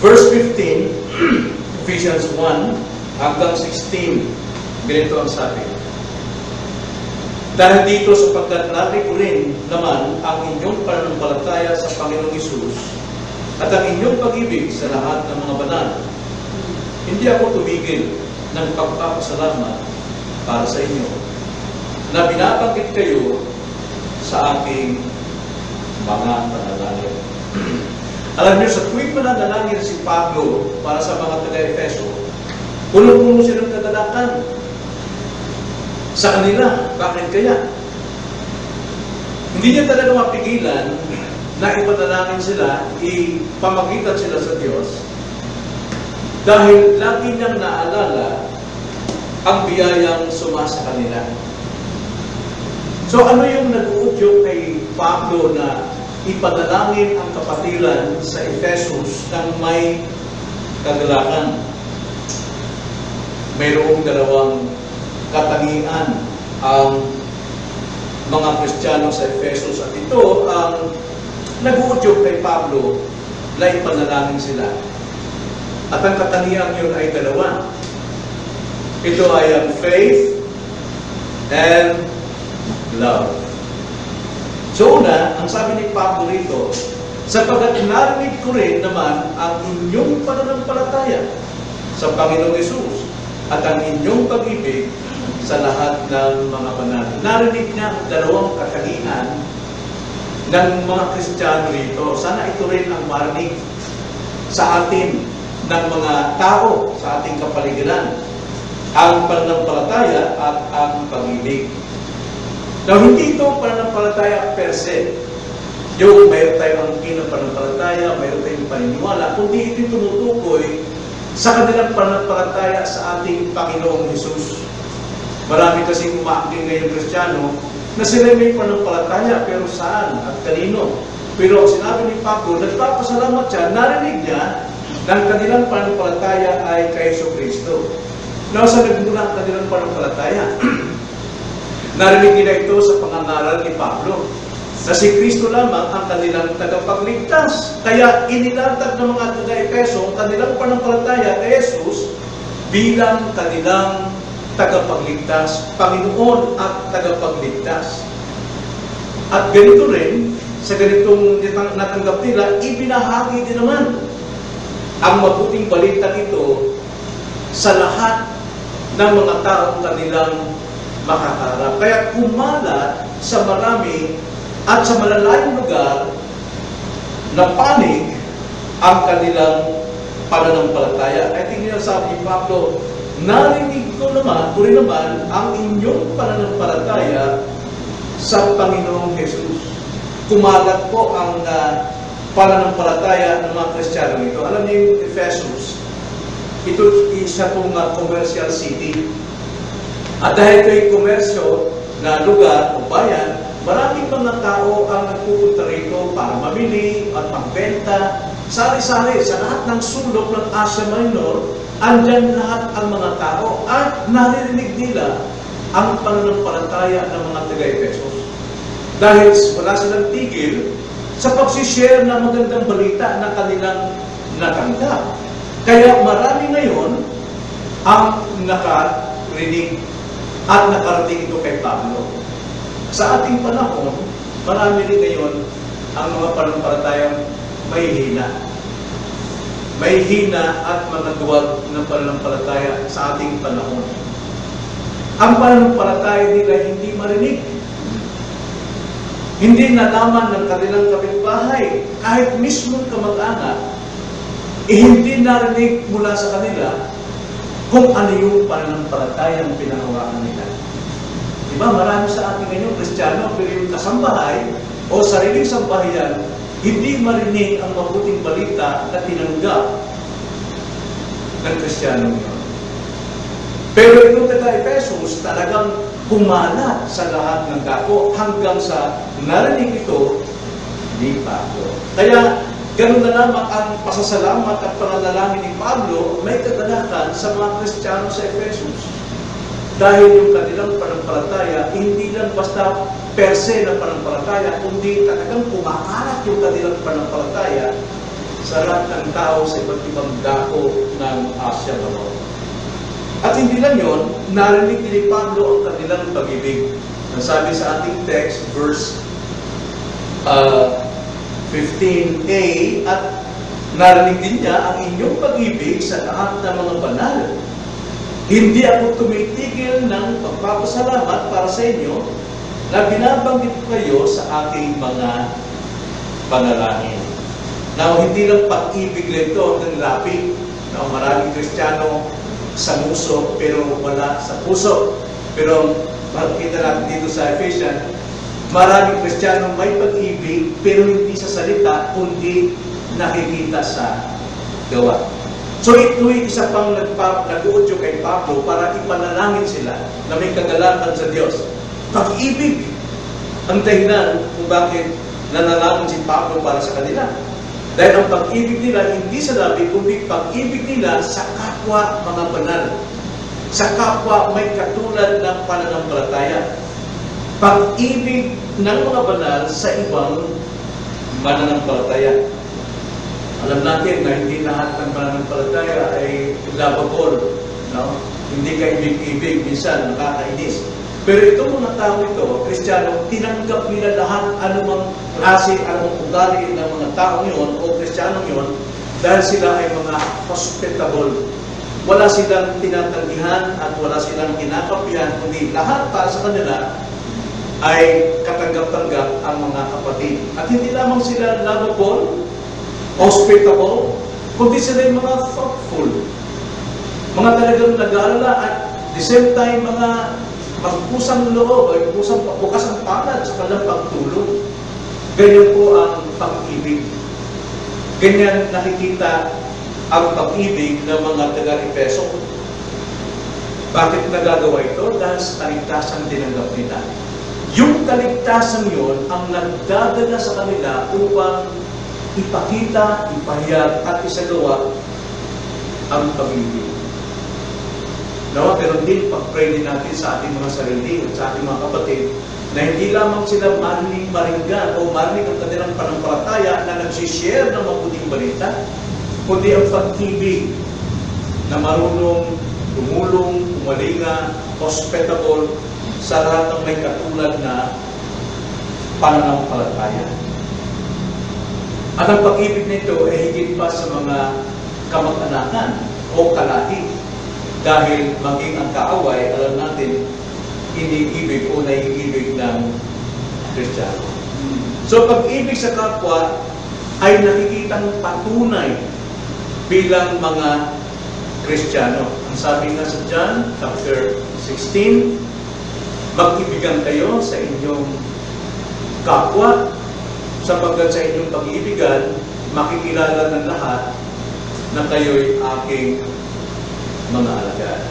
Verse 15, Ephesians 1 hanggang 16, ganito ang sabi. Dahil dito sapagkat narinig ko rin naman ang inyong pananampalataya sa Panginoong Hesus at ang inyong pag-ibig sa lahat ng mga banal. Hindi ako tumigil ng pagpapasalamat para sa inyo na binabanggit kayo sa aking mga panalangin. Alam niyo, sa tuwing mananalangin si Pablo para sa mga taga-Efeso, punong-puno siya ng kagalakan sa kanila. Bakit kaya? Hindi niya talaga mapigilan na ipanalangin sila, ipamagitan sila sa Diyos, dahil lagi niyang naalala ang biyayang sumasa kanila. So ano yung nag-uudyok kay Pablo na ipanalangin ang kapatiran sa Ephesus ng may kagalakan? Mayroong dalawang katangian ang mga Kristiyano sa Ephesus, at ito ang nag-uudyok kay Pablo na ipanalangin sila. At ang katangian yun ay dalawa. Ito ay ang faith and love. So una, ang sabi ni Pablo rito, sapagkat narinig ko rin naman ang inyong pananampalataya sa Panginoong Hesus at ang inyong pag-ibig sa lahat ng mga banal. Narinig niya ang dalawang katangian ng mga Kristiyano rito. Sana ito rin ang marinig sa atin ng mga tao sa ating kapaligiran. Ang pananampalataya at ang pag-ibig. Now, hindi ito pananampalataya per se. Yung mayroon tayong angkin ng pananampalataya, mayroon tayong paniniwala, kundi ito tumutukoy sa kanilang pananampalataya sa ating Panginoong Hesus. Marami kasing umaangkin ngayong Kristiyano na sila may pananampalataya, pero saan at kanino? Pero sinabi ni Pablo, nagpapasalamat siya, narinig niya na ang kanilang pananampalataya ay kay Jesucristo. Now, sa nagmula ang kanilang pananampalataya, narinig nila ito sa pangangaral ni Pablo na si Kristo lamang ang kanilang tagapagligtas. Kaya inilatag ng mga taga-Efeso ang kanilang pananampalataya kay Jesus bilang kanilang tagapagligtas, Panginoon at tagapagligtas. At ganito rin, sa ganitong natanggap nila, ibinahagi din naman ang mabuting balita ito sa lahat ng mga taong kanilang makaharap. Kaya kumalat sa marami at sa malalayong lugar na panig ang kanilang pananampalataya. At tingnan sabi ni Pablo, narinig ko rin naman ang inyong pananampalataya sa Panginoong Jesus. Kumalat po ang pananampalataya ng mga Kristiyano ito. Alam niyo yung Ephesus, ito isa pong commercial city. At dahil ito'y komersyo na lugar o bayan, maraming mga tao ang nagpupunta rito para mamili at magbenta. Sari-sari sa lahat ng sulok ng Asia Minor, andyan lahat ang mga tao at naririnig nila ang pananampalataya ng mga taga-Efesos. Dahil wala silang tigil sa pagsishare ng magandang balita na kanilang natanggap. Kaya marami ngayon ang nakarinig at nakarating ito kay Pablo. Sa ating panahon, marami rin ngayon ang mga pananampalatayang may hina. May hina at mga duwag ng pananampalataya sa ating panahon. Ang pananampalataya nila hindi marinig. Hindi nalaman ng kanilang kapitbahay. Kahit mismo kamag-anak, hindi narinig mula sa kanila kung ano yung pananampalatayang pinahawakan nila. Diba? Marami sa ating ngayon, Kristiyano, pero yung kasambahay o sariling sambahayan, hindi marinig ang mabuting balita na tinanggap ng Kristiyano yun. Pero yung taga-Efesus talagang kumalat sa lahat ng dako hanggang sa narinig ito ni Pablo. Kaya ganun na lamang ang pasasalamat at pananalangin ni Pablo may kagalakan sa mga Kristiyano sa Efesus. Dahil yung kanilang pananampalataya, hindi lang basta per se na pananampalataya, kundi talagang kumakalat yung kanilang pananampalataya sa lahat ng tao sa iba't ibang dako ng Asia Menor. At hindi lang yun, narinig ni Pablo ang kanilang pag-ibig. Nasabi sa ating text, verse 15a, at narinig din niya ang inyong pag-ibig sa lahat ng mga banal. Hindi ako tumitigil ng pagpapasalamat para sa inyo na binabanggit kayo sa aking mga panalangin. Now, hindi lang pag-ibig nito ng lapi. Now, maraming Kristiyano sa muso pero wala sa puso. Pero makikita natin dito sa Ephesians, maraming Kristiyano may pag-ibig pero hindi sa salita kundi nakikita sa gawa. So ito'y isa pang nag-uudyo kay Pablo para ipanalangin sila na may kagalakan sa Diyos. Pag-ibig ang dahilan kung bakit nanalangin si Pablo para sa kanila. Dahil ang pag-ibig nila hindi sa labi, kundi pag-ibig nila sa kapwa mga banal. Sa kapwa may katulad ng pananampalataya. Pag-ibig ng mga banal sa ibang mananampalataya. Alam natin na hindi lahat ng pananampalataya ay lovable. No? Hindi ka ibig-ibig, minsan nakakainis. Pero itong mga tao ito, Kristiyano, tinanggap nila lahat anumang klase, anumang ugali ng mga tao yun o Kristiyano yun dahil sila ay mga hospitable. Wala silang tinatanggihan at wala silang kinakapihan, kundi lahat para sa kanila ay katanggap-tanggap ang mga kapatid. At hindi lamang sila lovable, hospitable, kundi sila yung mga thoughtful. Mga talagang nag-aalala at the same time mga magpusang loob, ay bukas ang palad sa kanilang pagtulong. Ganyan po ang pag-ibig. Ganyan nakikita ang pag-ibig ng mga taga-Efeso. Bakit nagagawa ito? Dahil sa kaligtasan tinanggap nila. Yung kaligtasan yun ang nagdadala sa kanila upang ipakita, ipahayag at isagawa ang pag-ibig. No? Pero din pag-pray din natin sa ating mga sarili at sa ating mga kapatid na hindi lamang sila maringgan o marinig ang kanilang panampalataya na nagsishare ng mabuting balita, kundi ang pag-ibig na marunong tumulong, umalinga, hospitable sa lahat ng may katulad na pananampalataya. At ang pag-ibig nito ay higit pa sa mga kamag-anakan o kalahi. Dahil maging ang kaaway, alam natin, iniibig o naiibig ng Kristiyano. So pag-ibig sa kapwa ay nakikitang patunay bilang mga Kristiyano. Ang sabi nga sa John chapter 16, mag-ibigan kayo sa inyong kapwa sapagkat sa inyong pag-iibigan, makikilala ng lahat na kayo'y aking mga alagad.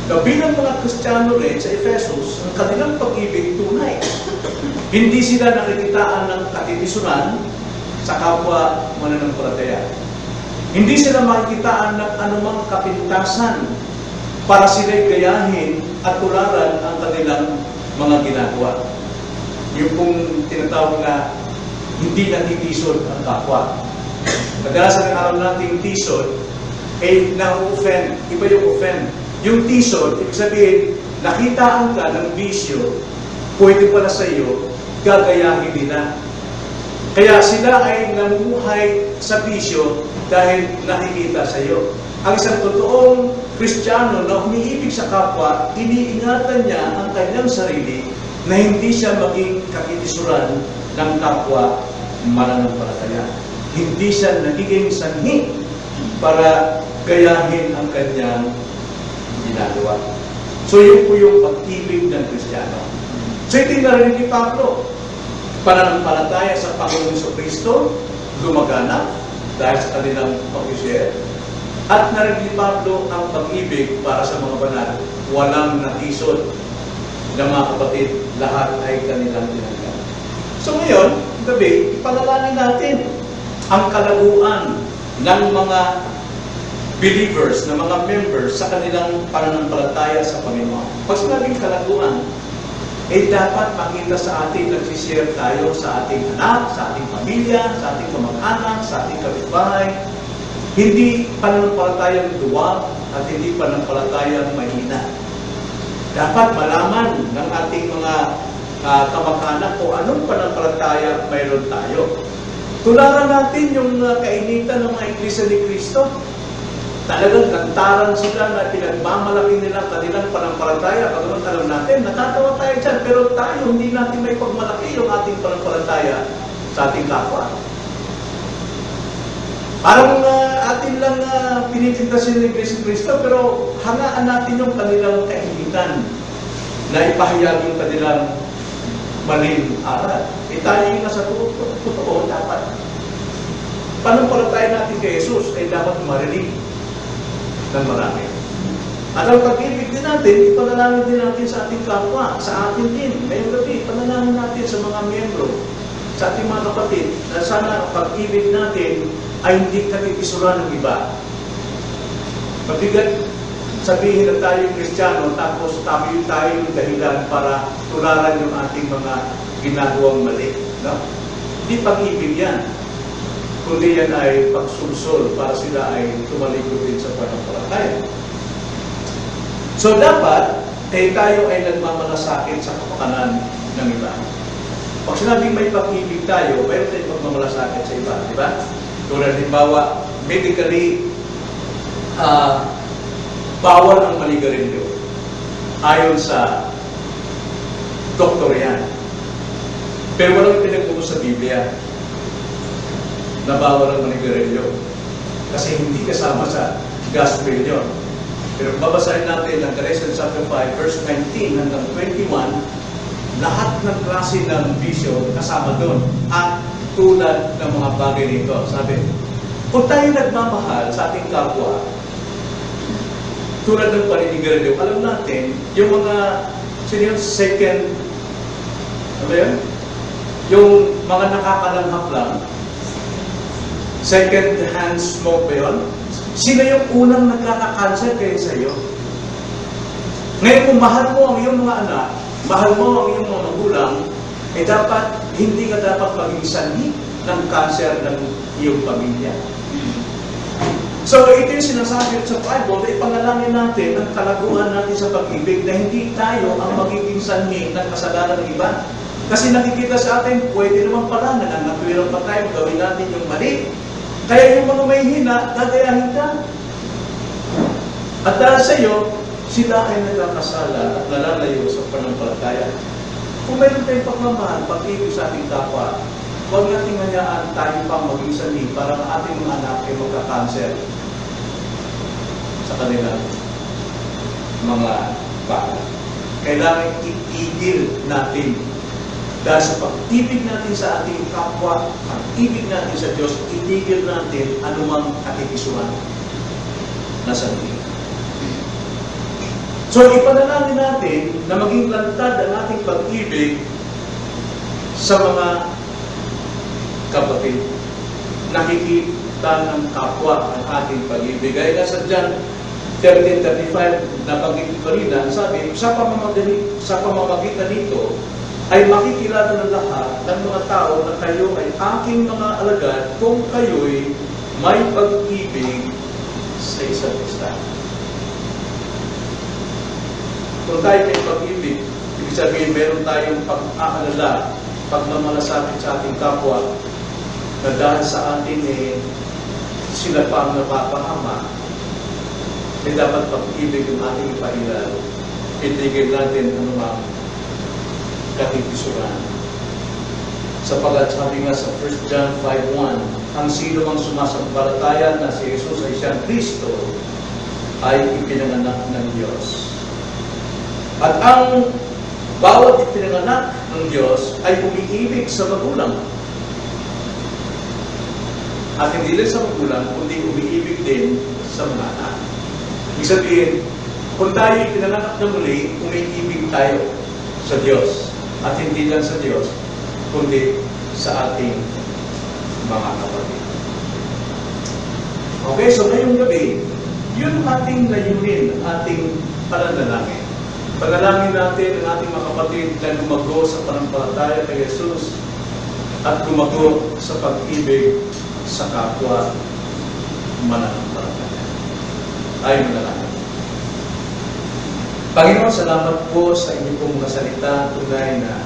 So, bilang mga Kristiyano rin sa Ephesus, ang kanilang pag-ibig tunay. Hindi sila nakikitaan ng katitisuran sa kapwa mananampalataya. Hindi sila makikitaan ng anumang kapintasan para sila'y gayahin at tularan ang kanilang mga ginagawa. Yung pong tinatawag na hindi natitisod ang kapwa. Kadalasan ang alam natin tisod, na-offend. Iba yung offend. Yung tisod, ibig sabihin, nakitaan ka ng bisyo, pwede pala sa iyo, gagayahin nila. Kaya sila ay namumuhay sa bisyo dahil nakikita sa iyo. Ang isang totoong Kristiyano na umiibig sa kapwa, iniingatan niya ang kanyang sarili na hindi siya maging kakitisuran ng kapwa mananampalataya. Hindi siya nagiging sanhi para gayahin ang kanyang ginagawa. So yun po yung pag-ibig ng Kristiyano. So ito yung narinig ni Pablo. Pananampalataya sa Panginoon Kristo, gumagana dahil sa kanilang pag-share. At narinig ni Pablo ang pag-ibig para sa mga banal. Walang natisod na mga kapatid, lahat ay kanilang tinanggap. So ngayon, gabi, ipanalangin natin ang kalaguan ng mga believers, na mga members sa kanilang pananampalataya sa Panginoon. Pag sinabing kalaguan, dapat makita sa atin, nagsishare tayo sa ating anak, sa ating pamilya, sa ating kamag-anak, sa ating kapitbahay. Hindi pananampalatayang duwag at hindi pananampalatayang mahina. Dapat malaman ng ating mga kamag-anak kung anong pananampalataya mayroon tayo. Tularan natin yung kainitan ng mga Iglesia ni Cristo. Talagang kantaran sila na pinagmamalaki nila kanilang pananampalataya. Pagkaman alam natin, natatawa tayo dyan. Pero tayo, hindi natin may pagmalaki yung ating pananampalataya sa ating kapwa. Parang atin lang pinitintasin ng Iglesia ni Cristo, pero hangaan natin yung kanilang kainitan na ipahayag yung kanilang maling aral. Tayo yung nasa totoo dapat. Pananampalataya natin kay Jesus ay dapat marinig ng marami. At ang pag-ibig din natin, ipanalangin din natin sa ating kapwa, sa atin din. Ngayong gabi, ipanalangin natin sa mga miyembro, sa ating mga kapatid, na sana pag-ibig natin ay hindi kakikisuran ng iba. Mabigat sabihin na tayo Kristiyano, tapos tayo yung dahilan para tularan yung ating mga ginagawang mali. No? Hindi pag-ibig yan. Kundi yan ay pagsulsol para sila ay tumalikod din sa pananampalataya. So dapat, tayo ay nagmamalasakit sa kapakanan ng iba. Pag sinabing may pag-ibig tayo, mayroon tayong pagmamalasakit sa iba. Di ba? Tulad halimbawa, medically, bawal ang manigarilyo. Ayon sa doktor yan. Pero walang pinagbuko sa Biblia na bawal ang manigarilyo. Kasi hindi kasama sa gospel yun. Pero babasahin natin ang Galatians chapter 5, verse 19 hanggang 21, lahat ng klase ng bisyo kasama doon. At tulad ng mga bagay nito. Sabi, kung tayo nagmamahal sa ating kapwa, tulad ng paninigarilyo, alam natin, yung mga, sino yung second, ano yun? Yung mga nakakalanghap lang, second hand smoke ba yun? Sino yung unang nagkaka-cancer kayo sa iyo? Ngayon, kung mahal mo ang iyong mga anak, mahal mo ang iyong mga magulang, dapat, hindi ka dapat maging sanhi ng cancer ng iyong pamilya. So, ito yung sinasabi sa Bible na ipanalangin natin ang kalaguan natin sa pag-ibig na hindi tayo ang magiging sanhi ng kasalanan ng iba. Kasi nakikita sa atin, pwede naman pala na nangatwiran pa tayo, gawin natin yung mali. Kaya yung mga may hina, gagayahin ka. At dahil sa iyo, sila ay nagkakasala at nalalayo sa pananampalataya. Kung mayroon tayong pagmamahal, pag-ibig sa ating kapwa, huwag nating hayaan tayo pang maging sanhi para ang ating mga anak ay magka-cancer sa kanilang mga bata. Kailangan itigil natin. Dahil sa pag-ibig natin sa ating kapwa, pag-ibig natin sa Diyos, itigil natin anumang kakikisuhan na sanhi. So, ipanalangin natin na maging lantad ang ating pag-ibig sa mga kapatid. Nakikita ng kapwa ang ating pag-ibig. Gaya sa John 13:35, nabanggit ko rin na, sabi, sa pamamagitan nito, ay makikilala ng lahat ng mga tao na kayo ay aking mga alagad kung kayo'y may pag-ibig sa isa't isa. Kung tayo may pag-ibig, ibig sabihin meron tayong pag-aalala, pagmamalasakit sa ating kapwa, na dahil sa atin sila pa ang napapahama, dapat pag-ibig yung ating ipailan. Itigil natin anumang katipisuran. Sapagat sabi nga sa 1 John 5:1, ang sino mang sumasampalataya na si Jesus ay siyang Kristo ay ipinanganak ng Diyos. At ang bawat ipinanganak ng Diyos ay umiibig sa magulang. At hindi lang sa magulang, kundi umiibig din sa mga anak. Ibig sabihin, kung tayo ipinanganak na muli, umiibig tayo sa Diyos. At hindi lang sa Diyos, kundi sa ating mga kapatid. Okay, so ngayong gabi, yun ating layunin, ating pananalangin. Panalangin natin ang ating mga kapatid na lumago sa panampalataya kay Jesus at lumago sa pag-ibig sa kapwa mananampalataya. Ay manalangin. Panginoon, salamat po sa inyong pong mga salita. Tunay na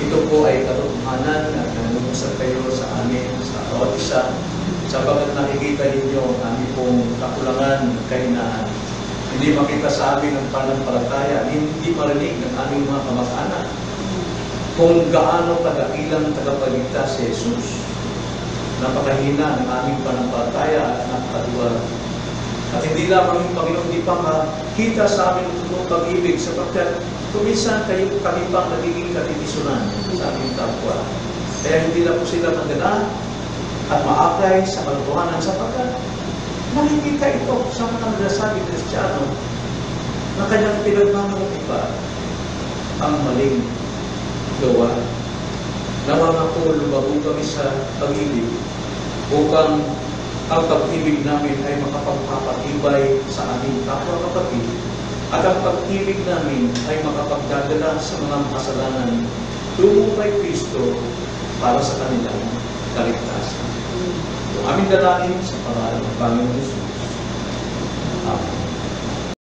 ito po ay katotohanan at nanungusap kayo sa amin, sa bawat isa, sapagat nakikita ninyo ang aming pong kakulangan, kahinaan. Hindi makita sa amin ang pananampalataya, hindi marinig ng aming mga kamag-anak kung gaano kadakilang tagapagligtas si Jesus. Napakahina ng aming pananampalataya at napakaduwag. At hindi lamang yung Panginoon, hindi pa makita sa amin ang pag-ibig sapagkat kuminsan kami pang nagiging katitisunan sa aming kapwa. Kaya hindi na po sila magana at maakay sa kalokohanan sapagkat nakikita ito sa mga nagsasabi Kristiyano na kanyang pinagmamahal iba ang maling gawa. Nawa nga po lumago kami sa pag-ibig upang ang pag-ibig namin ay makapagpapatibay sa aming kapwa kapatid at ang pag-ibig namin ay makapagdadala sa mga makasalanan tungo kay Kristo para sa kanilang kaligtasan. Aming dalangin sa pangalan ng Panginoon Jesus. Amen.